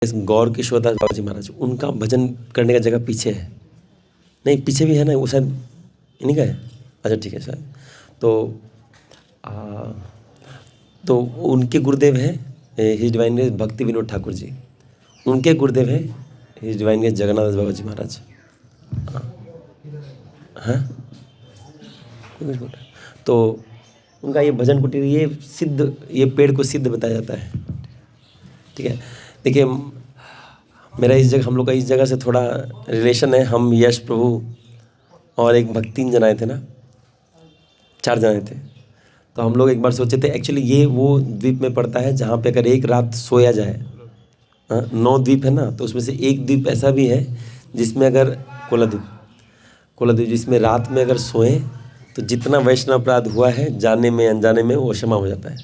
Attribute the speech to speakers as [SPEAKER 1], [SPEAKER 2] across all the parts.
[SPEAKER 1] इस गौर किशोरदास बाबा जी महाराज, उनका भजन करने का जगह पीछे है। नहीं, पीछे भी है ना, वो शायद इन्हीं का है। अच्छा ठीक है शायद। आ, तो उनके गुरुदेव हैं हिज डिवाइन ग्रेस भक्ति विनोद ठाकुर जी। उनके गुरुदेव हैं हिज डिवाइन ग्रेस जगन्नाथ दास बाबा जी महाराज। हाँ, तो उनका ये भजन कुटीर, ये सिद्ध, ये पेड़ को सिद्ध बताया जाता है। ठीक है, देखिए मेरा इस जगह, हम लोग का इस जगह से थोड़ा रिलेशन है। हम यश प्रभु और एक भक्त 3 जन आए थे ना, 4 जन आए थे। तो हम लोग एक बार सोचे थे, एक्चुअली ये वो द्वीप में पड़ता है जहाँ पे अगर एक रात सोया जाए, 9 द्वीप है ना, तो उसमें से एक द्वीप ऐसा भी है जिसमें अगर कोलाद्वीप जिसमें रात में अगर सोए तो जितना वैष्णव अपराध हुआ है जाने में अनजाने में वो क्षमा हो जाता है।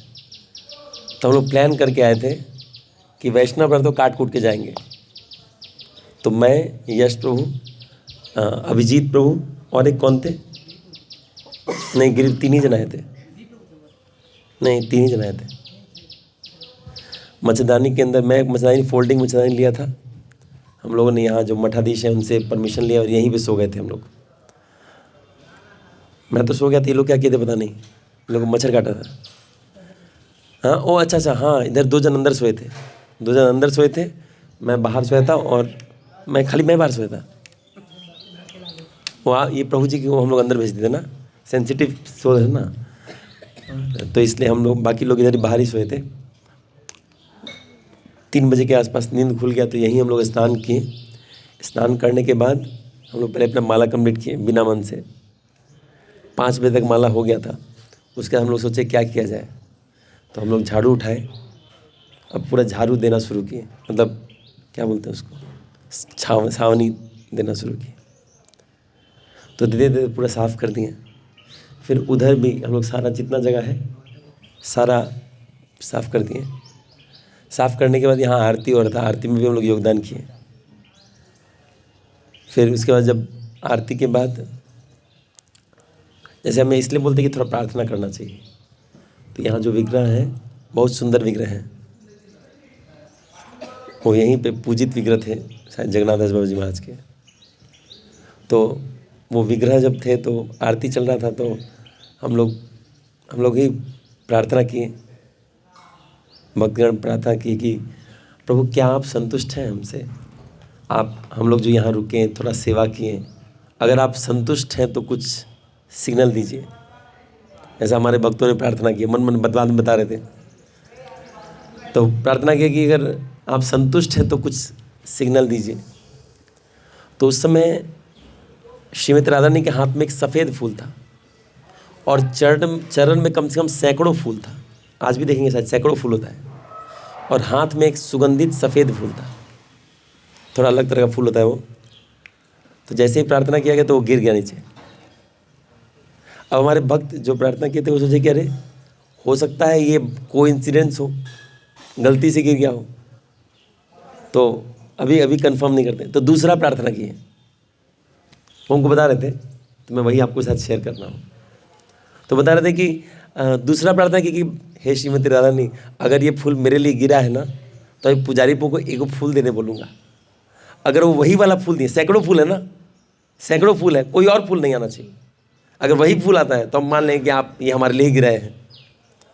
[SPEAKER 1] तो हम लोग प्लान करके आए थे कि वैष्णव अपराध तो काट कूट के जाएंगे। तो मैं, यश प्रभु, अभिजीत प्रभु और एक कौन थे, नहीं गिरी, 3 ही जन आए थे। नहीं, 3 ही जन आए थे। मच्छरदानी के अंदर, मैं मच्छरदानी फोल्डिंग मच्छरदानी लिया था। हम लोगों ने यहाँ जो मठाधीश हैं उनसे परमिशन लिया और यहीं पे सो गए थे हम लोग। मैं तो सो गया था, ये लोग क्या किए थे पता नहीं, इन लोगों को मच्छर काटा था। हाँ, ओ अच्छा, हाँ, इधर 2 जन अंदर सोए थे, 2 जन अंदर सोए थे, मैं बाहर सोया था और मैं बाहर सोया था। वो ये प्रभु जी को हम लोग अंदर भेज देते ना, सेंसिटिव सो है ना, तो इसलिए हम लोग, बाकी लोग इधर बाहर ही सोए थे। 3 बजे के आसपास नींद खुल गया, तो यहीं हम लोग स्नान किए। स्नान करने के बाद हम लोग पहले अपना माला कंप्लीट किए बिना मन से। 5 बजे तक माला हो गया था। उसके बाद हम लोग सोचे क्या किया जाए, तो हम लोग झाड़ू उठाए, अब पूरा झाड़ू देना शुरू किए, मतलब क्या बोलते हैं उसको, छावनी देना शुरू किए। तो धीरे धीरे पूरा साफ़ कर दिए। फिर उधर भी हम लोग सारा जितना जगह है सारा साफ़ कर दिए। साफ़ करने के बाद यहाँ आरती हो रहा था, आरती में भी हम लोग योगदान किए। फिर उसके बाद जब आरती के बाद, जैसे हमें इसलिए बोलते हैं कि थोड़ा प्रार्थना करना चाहिए, तो यहाँ जो विग्रह हैं बहुत सुंदर विग्रह हैं। वो यहीं पे पूजित विग्रह थे शायद जगन्नाथ दास बाबा जी महाराज के। तो वो विग्रह जब थे तो आरती चल रहा था, तो हम लोग ही प्रार्थना किए, भक्तगण प्रार्थना की कि प्रभु क्या आप संतुष्ट हैं हमसे, आप, हम लोग जो यहाँ रुके थोड़ा सेवा किए, अगर आप संतुष्ट हैं तो कुछ सिग्नल दीजिए। ऐसा हमारे भक्तों ने प्रार्थना की, मन बता रहे थे। तो प्रार्थना किया कि अगर आप संतुष्ट हैं तो कुछ सिग्नल दीजिए। तो उस समय श्रीमती राधा रानी के हाथ में एक सफ़ेद फूल था और चरण में कम से कम सैकड़ों फूल था। आज भी देखेंगे शायद सैकड़ों फूल होता है, और हाथ में एक सुगंधित सफ़ेद फूल था, थोड़ा अलग तरह का फूल होता है वो। तो जैसे ही प्रार्थना किया गया तो वो गिर गया नीचे। अब हमारे भक्त जो प्रार्थना किए थे वो सोचे कि अरे हो सकता है ये कोइंसिडेंस हो, गलती से गिर गया हो, तो अभी कंफर्म नहीं करते। तो दूसरा प्रार्थना किए, वो उनको बता रहे थे, तो मैं वही आपको साथ शेयर करना हूँ। तो बता रहे थे कि दूसरा प्रार्थना की कि हे श्रीमती राधा रानी, अगर ये फूल मेरे लिए गिरा है ना, तो अभी पुजारी को एक फूल देने बोलूँगा। अगर वो वही वाला फूल दिए, सैकड़ों फूल है ना, सैकड़ों फूल है, कोई और फूल नहीं आना चाहिए। अगर वही फूल आता है तो हम मान लें कि आप ये हमारे लिए गिराए हैं।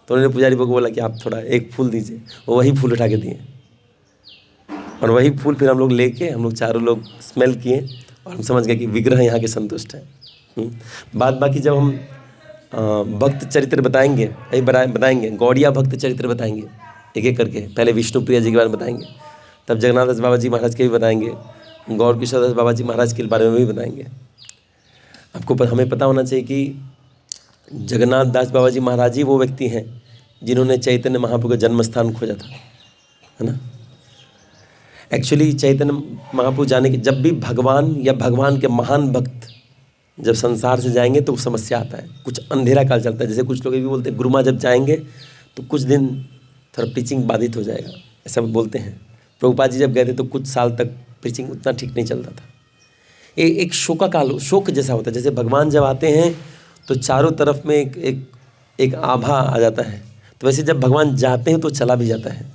[SPEAKER 1] तो उन्होंने पुजारी को बोला कि आप थोड़ा एक फूल दीजिए, वो वही फूल उठा के दिए, और वही फूल फिर हम लोग लेके, हम लोग चारों लोग स्मेल किए और हम समझ गए कि विग्रह यहाँ के संतुष्ट हैं। बाद बाकी जब हम भक्त चरित्र बताएंगे, गौड़िया भक्त चरित्र बताएंगे एक एक करके। पहले विष्णुप्रिया जी के बारे में बताएंगे, तब जगन्नाथ दास बाबा जी महाराज के भी बताएंगे, गौर किशोर दास बाबा जी महाराज के बारे में भी बताएंगे। आपको हमें पता होना चाहिए कि जगन्नाथ दास बाबा जी महाराज ही वो व्यक्ति हैं जिन्होंने चैतन्य महाप्रभु का जन्म स्थान खोजा था, है ना। एक्चुअली चैतन्य महाप्रभु जाने के, जब भी भगवान या भगवान के महान भक्त जब संसार से जाएंगे तो समस्या आता है, कुछ अंधेरा काल चलता है। जैसे कुछ लोग ये भी बोलते हैं गुरुमा जब जाएंगे तो कुछ दिन थोड़ा प्रीचिंग बाधित हो जाएगा, ऐसा बोलते हैं। प्रभुपाद जी जब गए थे तो कुछ साल तक प्रीचिंग उतना ठीक नहीं चलता था। एक शोका काल, शोक जैसा होता है। जैसे भगवान जब आते हैं तो चारों तरफ में एक आभा आ जाता है, तो वैसे जब भगवान जाते हैं तो चला भी जाता है।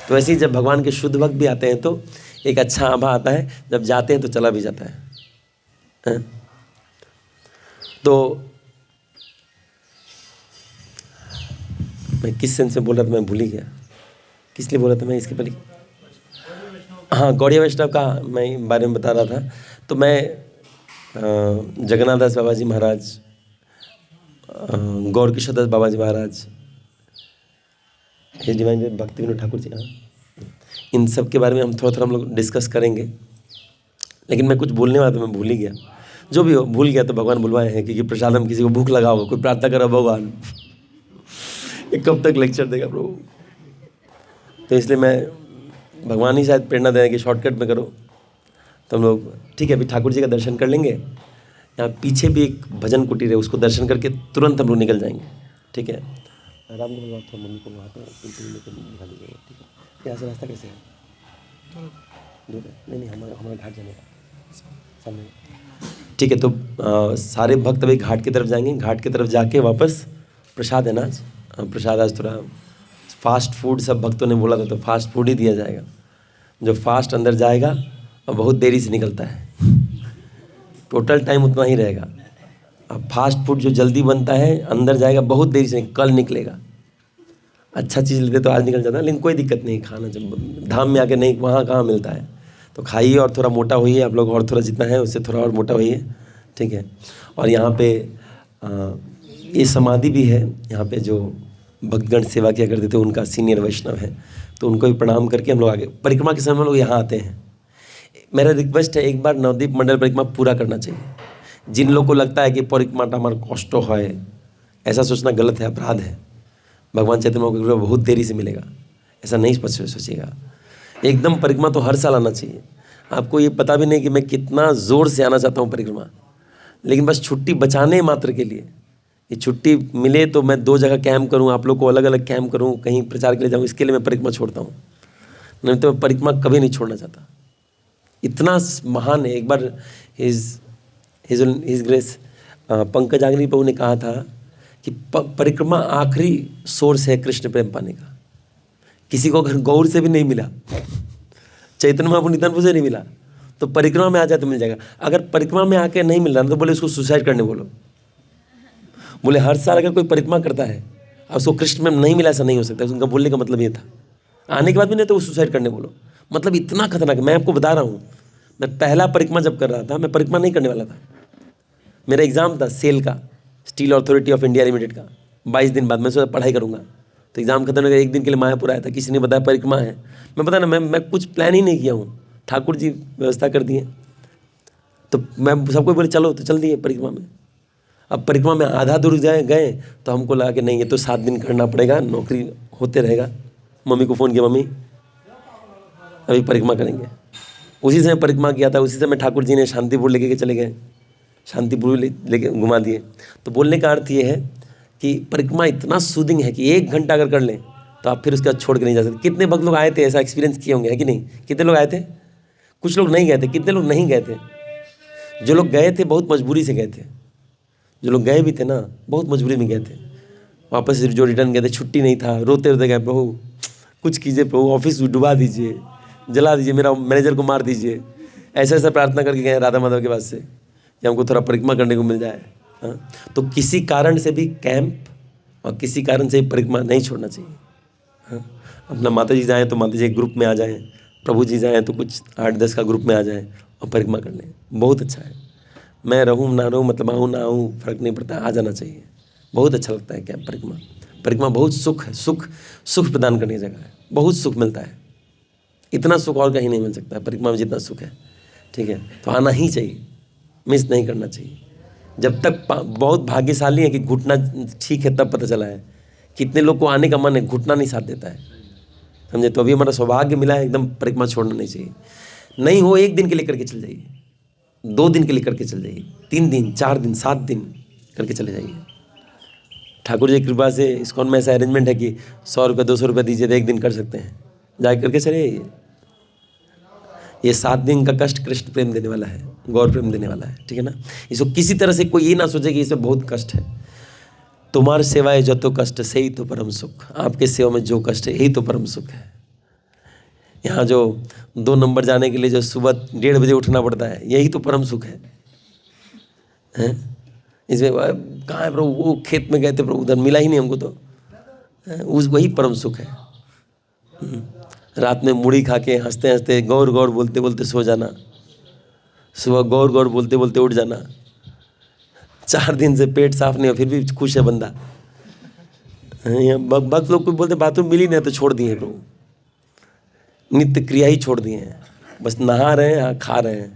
[SPEAKER 1] तो ऐसे ही जब भगवान के शुद्ध भक्त भी आते हैं तो एक अच्छा आभा आता है, जब जाते हैं तो चला भी जाता है। हैं? तो मैं किस सेंस में बोल रहा था, मैं भूल ही गया किस लिए बोल रहा था मैं इसके पहले। हाँ, गौड़िया वैष्णव का मैं बारे में बता रहा था। तो मैं जगन्नाथ दास बाबा जी महाराज, गौर किशोर दास बाबा जी महाराज, हिज डिवाइन भक्ति विनोद ठाकुर जी, हाँ, इन सब के बारे में हम थोड़ा थोड़ा हम लोग डिस्कस करेंगे। लेकिन मैं कुछ बोलने वाला था, मैं भूल ही गया। जो भी हो, भूल गया तो भगवान बुलवाए हैं, क्योंकि प्रसाद हम किसी को भूख लगा होगा, कोई प्रार्थना करो भगवान ये कब तक लेक्चर देगा प्रभु। तो इसलिए मैं, भगवान ही शायद प्रेरणा दें कि शॉर्टकट में करो। तो हम लोग ठीक है, अभी ठाकुर जी का दर्शन कर लेंगे। यहाँ पीछे भी एक भजन कुटीर है, उसको दर्शन करके तुरंत हम लोग निकल जाएंगे। ठीक है, आराम से मम्मी को वहाँ पर दिखा दीजिएगा। ठीक है, यहाँ से रास्ता कैसे है? दूर है? नहीं, हमारा घाट जाने का सामने। ठीक है, तो सारे भक्त अभी घाट की तरफ जाएंगे। घाट की तरफ जाके वापस प्रसाद है ना आज, प्रसाद आज थोड़ा फास्ट फूड सब भक्तों ने बोला था, तो फास्ट फूड ही दिया जाएगा। जो फास्ट अंदर जाएगा और बहुत देरी से निकलता है, टोटल टाइम उतना ही रहेगा। अब फास्ट फूड जो जल्दी बनता है अंदर जाएगा बहुत देरी से, कल निकलेगा। अच्छा चीज़ लेते तो आज निकल जाता है, लेकिन कोई दिक्कत नहीं, खाना जब धाम में आके नहीं, वहाँ कहाँ मिलता है। तो खाइए और थोड़ा मोटा होइए आप लोग, और थोड़ा जितना है उससे थोड़ा और मोटा होइए। ठीक है, और यहाँ पे ये समाधि भी है, यहाँ पे जो भक्तगण सेवा किया करते थे उनका सीनियर वैष्णव है, तो उनको भी प्रणाम करके हम लोग आगे परिक्रमा के समय हम लोग यहाँ आते हैं। मेरा रिक्वेस्ट है, एक बार नवद्वीप मंडल परिक्रमा पूरा करना चाहिए। जिन लोग को लगता है कि परिक्रमा हमारा कष्ट है, ऐसा सोचना गलत है, अपराध है। भगवान चैतन्य महाप्रभु को बहुत देरी से मिलेगा, ऐसा नहीं सोचिएगा। एकदम परिक्रमा तो हर साल आना चाहिए। आपको ये पता भी नहीं कि मैं कितना ज़ोर से आना चाहता हूँ परिक्रमा, लेकिन बस छुट्टी बचाने मात्र के लिए, ये छुट्टी मिले तो मैं 2 जगह कैंप करूँ, आप लोग को अलग अलग कैंप करूँ, कहीं प्रचार के लिए जाऊँ, इसके लिए मैं परिक्रमा छोड़ता हूँ। नहीं तो मैं परिक्रमा कभी नहीं छोड़ना चाहता। इतना महान है। एक बार हिज ग्रेस पंकज आंगली प्रभु ने कहा था कि परिक्रमा आखिरी सोर्स है कृष्ण प्रेम पाने का। किसी को अगर गौर से भी नहीं मिला, चैतन्य महाप्रभु नित्यानंद से नहीं मिला, तो परिक्रमा में आ जाए तो मिल जाएगा। अगर परिक्रमा में आके नहीं मिल रहा तो बोले उसको सुसाइड करने बोलो। बोले हर साल अगर कोई परिक्रमा करता है और उसको कृष्ण में नहीं मिला, ऐसा नहीं हो सकता। उनका बोलने का मतलब ये था। आने के बाद भी नहीं तो वो सुसाइड करने बोलो। मतलब इतना खतरनाक। मैं आपको बता रहा हूँ, मैं पहला परिक्रमा जब कर रहा था, मैं परिक्रमा नहीं करने वाला था। मेरा एग्ज़ाम था सेल का, steel authority of India limited का। 22 दिन बाद मैं सोचा पढ़ाई करूँगा, तो एग्ज़ाम खत्म हो गया। 1 दिन के लिए मायापुर आया था, किसी ने बताया परिक्रमा है। मैं पता ना, मैं कुछ प्लान ही नहीं किया हूँ, ठाकुर जी व्यवस्था कर दिए। तो मैं सबको बोले चलो, तो चल दिए परिक्रमा में। अब परिक्रमा में आधा दूर गए तो हमको लगा कि नहीं, ये तो 7 दिन करना पड़ेगा, नौकरी होते रहेगा। मम्मी को फ़ोन किया, मम्मी अभी परिक्रमा करेंगे। उसी समय परिक्रमा किया था, उसी समय ठाकुर जी ने शांतिपुर लेके चले गए, शांतिपुर लेके घुमा दिए। तो बोलने का अर्थ ये है कि परिक्रमा इतना सूदिंग है कि 1 घंटा अगर कर लें तो आप फिर उसके बाद छोड़ के नहीं जा सकते। कितने भक्त लोग आए थे, ऐसा एक्सपीरियंस किए होंगे, है कि नहीं? कितने लोग आए थे? कुछ लोग नहीं गए थे। कितने लोग नहीं गए थे? जो लोग गए थे बहुत मजबूरी से गए थे। जो लोग गए भी थे ना, बहुत मजबूरी में गए थे। वापस जो रिटर्न गए थे, छुट्टी नहीं था, रोते रोते गए, प्रभु कुछ कीजिए प्रभु, ऑफिस डुबा दीजिए, जला दीजिए, मेरा मैनेजर को मार दीजिए। ऐसा ऐसा प्रार्थना करके गए राधा माधव के पास से कि हमको थोड़ा परिक्रमा करने को मिल जाए। हाँ, तो किसी कारण से भी कैंप और किसी कारण से भी परिक्रमा नहीं छोड़ना चाहिए। हाँ, अपना माता जी जाएँ तो माता जी एक ग्रुप में आ जाएँ, प्रभु जी जाएँ तो कुछ 8-10 का ग्रुप में आ जाएँ और परिक्रमा कर लें। बहुत अच्छा है। मैं रहूँ ना रहूँ, मतलब आऊँ ना आऊँ, फर्क नहीं पड़ता, आ जाना चाहिए। बहुत अच्छा लगता है कैंप परिक्रमा। परिक्रमा बहुत सुख है, सुख प्रदान करने की जगह है। बहुत सुख मिलता है, इतना सुख और कहीं नहीं मिल सकता है परिक्रमा में जितना सुख है। ठीक है, तो आना ही चाहिए, मिस नहीं करना चाहिए। जब तक बहुत भाग्यशाली है कि घुटना ठीक है, तब पता चला है। कितने लोग को आने का मन है, घुटना नहीं साथ देता है, समझे? तो अभी हमारा सौभाग्य मिला है, एकदम परिक्रमा छोड़ना नहीं चाहिए। नहीं हो 1 दिन के लिए करके चल जाइए, 2 दिन के लिए करके चल जाइए, 3 दिन, 4 दिन, 7 दिन करके चले जाइए। ठाकुर जी की कृपा से इस्कॉन में ऐसा अरेंजमेंट है कि 100 रुपये 200 रुपये दीजिए तो 1 दिन कर सकते हैं, जा करके चले जाइए। ये 7 दिन का कष्ट कृष्ण प्रेम देने वाला है, गौर प्रेम देने वाला है। ठीक है ना? इसको किसी तरह से कोई ये ना सोचे कि इसमें बहुत कष्ट है। तुम्हारी सेवाएं जो तो कष्ट से ही तो परम सुख। आपके सेवा में जो कष्ट है यही तो परम सुख है। यहाँ जो 2 नंबर जाने के लिए जो सुबह 1:30 बजे उठना पड़ता है, यही तो परम सुख है, हैं? इसमें कहाँ है प्रभु, वो खेत में गए थे प्रभु, उधर मिला ही नहीं हमको तो, उस वही परम सुख है। रात में मुड़ी खा के हंसते हंसते गौर गौर बोलते बोलते सो जाना, सुबह गौर गौर बोलते बोलते उठ जाना। 4 दिन से पेट साफ नहीं हो फिर भी खुश है बंदा। भक्त लोग कोई बोलते बाथरूम मिली नहीं तो छोड़ दिए हैं प्रभु, नित्य क्रिया ही छोड़ दिए हैं, बस नहा रहे हैं, खा रहे हैं,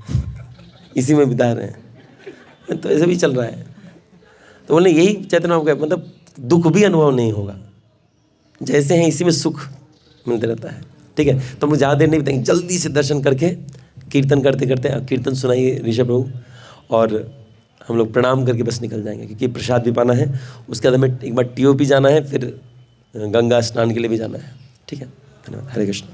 [SPEAKER 1] इसी में बिता रहे हैं, तो ऐसे भी चल रहा है। तो बोले यही चैतन्य महाप्रभु का मतलब दुख भी अनुभव नहीं होगा, जैसे हैं इसी में सुख मिलते रहता है। ठीक है, तो हम ज़्यादा देर नहीं बताएंगे, जल्दी से दर्शन करके कीर्तन करते करते कीर्तन सुनाइए ऋषभ प्रभु, और हम लोग प्रणाम करके बस निकल जाएंगे क्योंकि प्रसाद भी पाना है। उसके बाद हमें एक बार TOP जाना है, फिर गंगा स्नान के लिए भी जाना है। ठीक है, धन्यवाद। हरे कृष्ण।